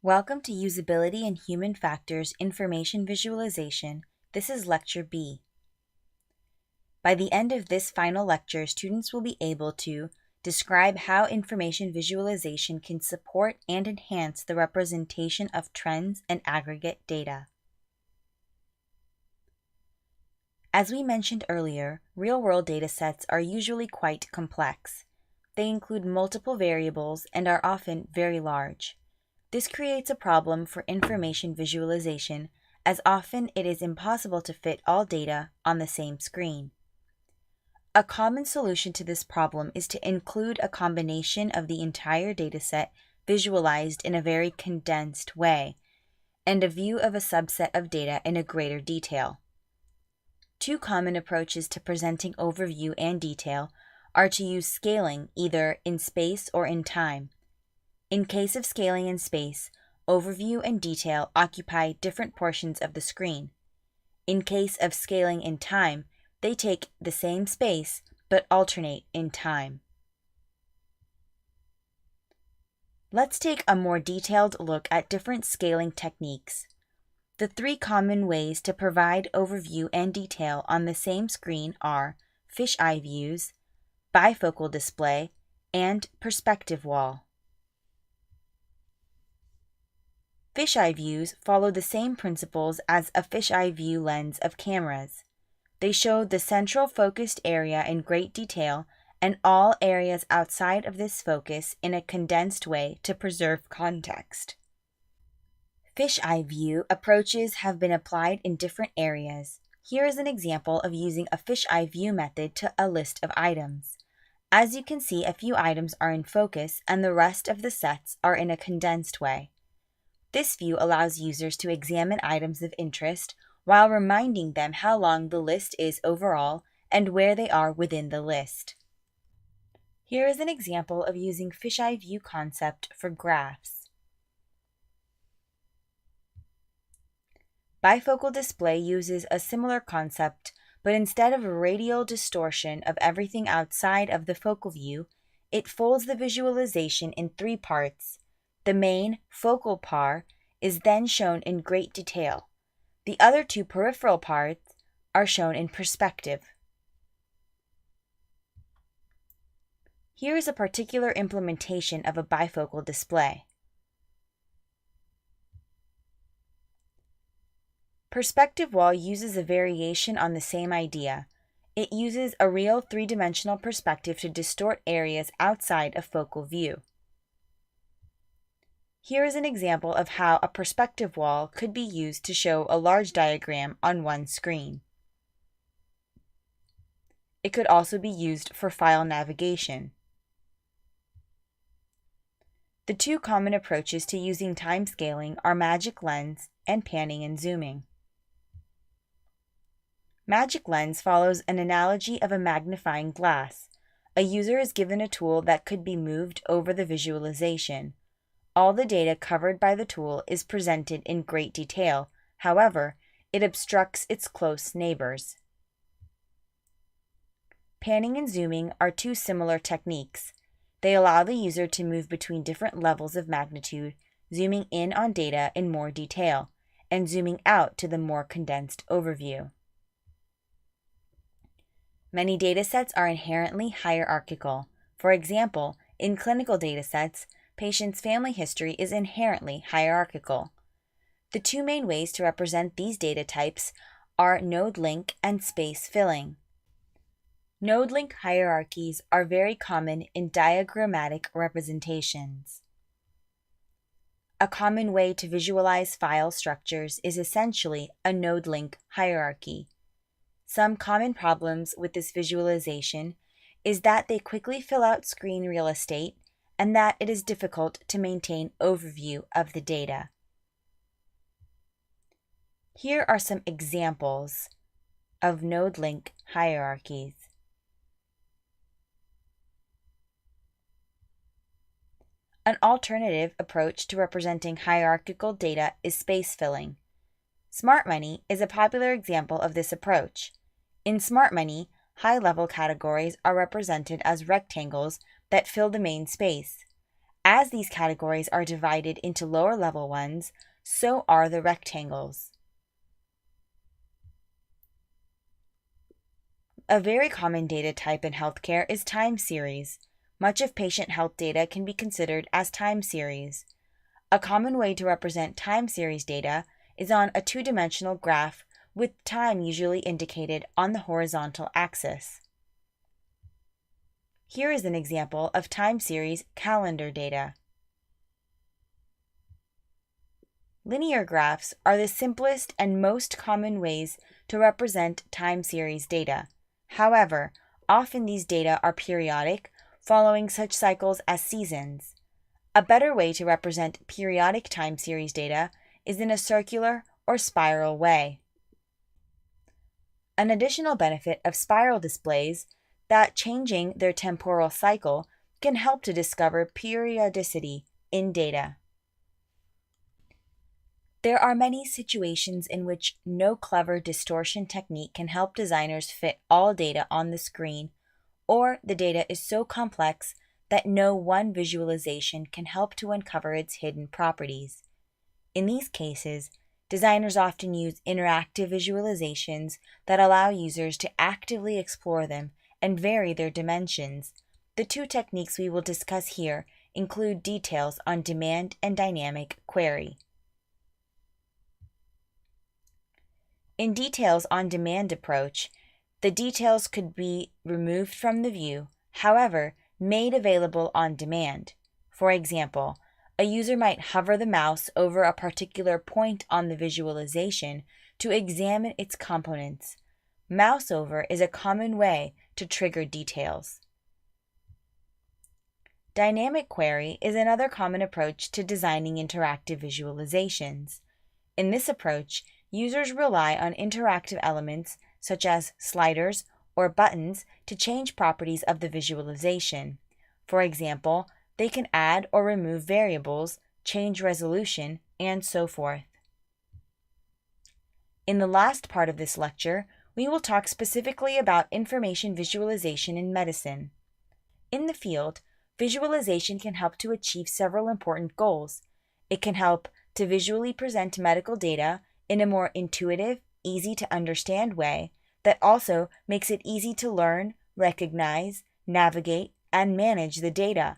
Welcome to Usability and Human Factors Information Visualization. This is Lecture B. By the end of this final lecture, students will be able to describe how information visualization can support and enhance the representation of trends and aggregate data. As we mentioned earlier, real-world datasets are usually quite complex. They include multiple variables and are often very large. This creates a problem for information visualization, as often it is impossible to fit all data on the same screen. A common solution to this problem is to include a combination of the entire dataset visualized in a very condensed way, and a view of a subset of data in a greater detail. Two common approaches to presenting overview and detail are to use scaling either in space or in time. In case of scaling in space, overview and detail occupy different portions of the screen. In case of scaling in time, they take the same space but alternate in time. Let's take a more detailed look at different scaling techniques. The three common ways to provide overview and detail on the same screen are fisheye views, bifocal display, and perspective wall. Fisheye views follow the same principles as a fisheye view lens of cameras. They show the central focused area in great detail and all areas outside of this focus in a condensed way to preserve context. Fisheye view approaches have been applied in different areas. Here is an example of using a fisheye view method to a list of items. As you can see, a few items are in focus and the rest of the sets are in a condensed way. This view allows users to examine items of interest while reminding them how long the list is overall and where they are within the list. Here is an example of using fisheye view concept for graphs. Bifocal display uses a similar concept, but instead of a radial distortion of everything outside of the focal view, it folds the visualization in three parts. The main focal part is then shown in great detail. The other two peripheral parts are shown in perspective. Here is a particular implementation of a bifocal display. Perspective wall uses a variation on the same idea. It uses a real three-dimensional perspective to distort areas outside of focal view. Here is an example of how a perspective wall could be used to show a large diagram on one screen. It could also be used for file navigation. The two common approaches to using time scaling are magic lens and panning and zooming. Magic lens follows an analogy of a magnifying glass. A user is given a tool that could be moved over the visualization. All the data covered by the tool is presented in great detail. However, it obstructs its close neighbors. Panning and zooming are two similar techniques. They allow the user to move between different levels of magnitude, zooming in on data in more detail, and zooming out to the more condensed overview. Many datasets are inherently hierarchical. For example, in clinical datasets, patients' family history is inherently hierarchical. The two main ways to represent these data types are node link and space filling. Node link hierarchies are very common in diagrammatic representations. A common way to visualize file structures is essentially a node link hierarchy. Some common problems with this visualization is that they quickly fill out screen real estate and that it is difficult to maintain overview of the data. Here are some examples of node link hierarchies. An alternative approach to representing hierarchical data is space filling. Smart Money is a popular example of this approach. In Smart Money, high-level categories are represented as rectangles that fill the main space. As these categories are divided into lower level ones, so are the rectangles. A very common data type in healthcare is time series. Much of patient health data can be considered as time series. A common way to represent time series data is on a two-dimensional graph with time usually indicated on the horizontal axis. Here is an example of time series calendar data. Linear graphs are the simplest and most common ways to represent time series data. However, often these data are periodic, following such cycles as seasons. A better way to represent periodic time series data is in a circular or spiral way. An additional benefit of spiral displays that changing their temporal cycle can help to discover periodicity in data. There are many situations in which no clever distortion technique can help designers fit all data on the screen, or the data is so complex that no one visualization can help to uncover its hidden properties. In these cases, designers often use interactive visualizations that allow users to actively explore them and vary their dimensions. The two techniques we will discuss here include details on demand and dynamic query. In details on demand approach, the details could be removed from the view, however, made available on demand. For example, a user might hover the mouse over a particular point on the visualization to examine its components. Mouse over is a common way to trigger details. Dynamic query is another common approach to designing interactive visualizations. In this approach, users rely on interactive elements such as sliders or buttons to change properties of the visualization. For example, they can add or remove variables, change resolution, and so forth. In the last part of this lecture, we will talk specifically about information visualization in medicine. In the field, visualization can help to achieve several important goals. It can help to visually present medical data in a more intuitive, easy-to-understand way that also makes it easy to learn, recognize, navigate, and manage the data.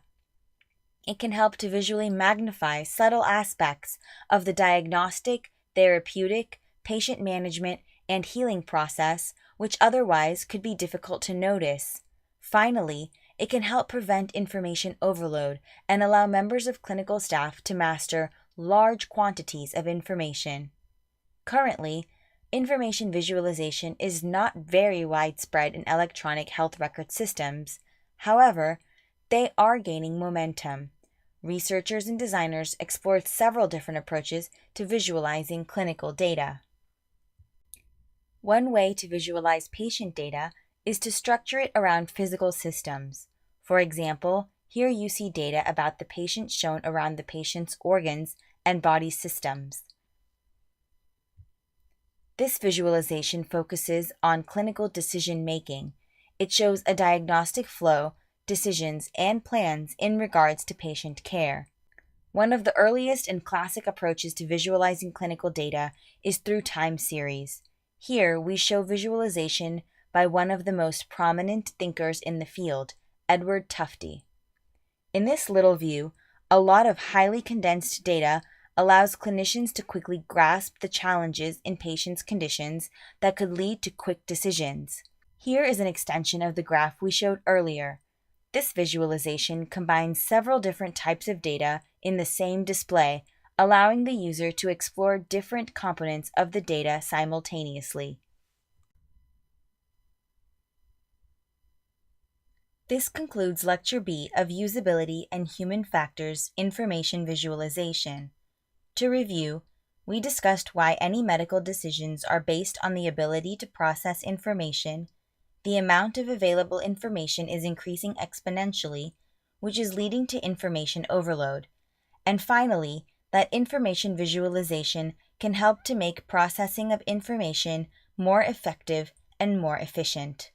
It can help to visually magnify subtle aspects of the diagnostic, therapeutic, patient management, and healing process, which otherwise could be difficult to notice. Finally, it can help prevent information overload and allow members of clinical staff to master large quantities of information. Currently, information visualization is not very widespread in electronic health record systems. However, they are gaining momentum. Researchers and designers explored several different approaches to visualizing clinical data. One way to visualize patient data is to structure it around physical systems. For example, here you see data about the patient shown around the patient's organs and body systems. This visualization focuses on clinical decision-making. It shows a diagnostic flow, decisions, and plans in regards to patient care. One of the earliest and classic approaches to visualizing clinical data is through time series. Here we show visualization by one of the most prominent thinkers in the field, Edward Tufte. In this little view, a lot of highly condensed data allows clinicians to quickly grasp the challenges in patients' conditions that could lead to quick decisions. Here is an extension of the graph we showed earlier. This visualization combines several different types of data in the same display, allowing the user to explore different components of the data simultaneously. This concludes Lecture B of Usability and Human Factors Information Visualization. To review, we discussed why any medical decisions are based on the ability to process information. The amount of available information is increasing exponentially, which is leading to information overload. And finally, that information visualization can help to make processing of information more effective and more efficient.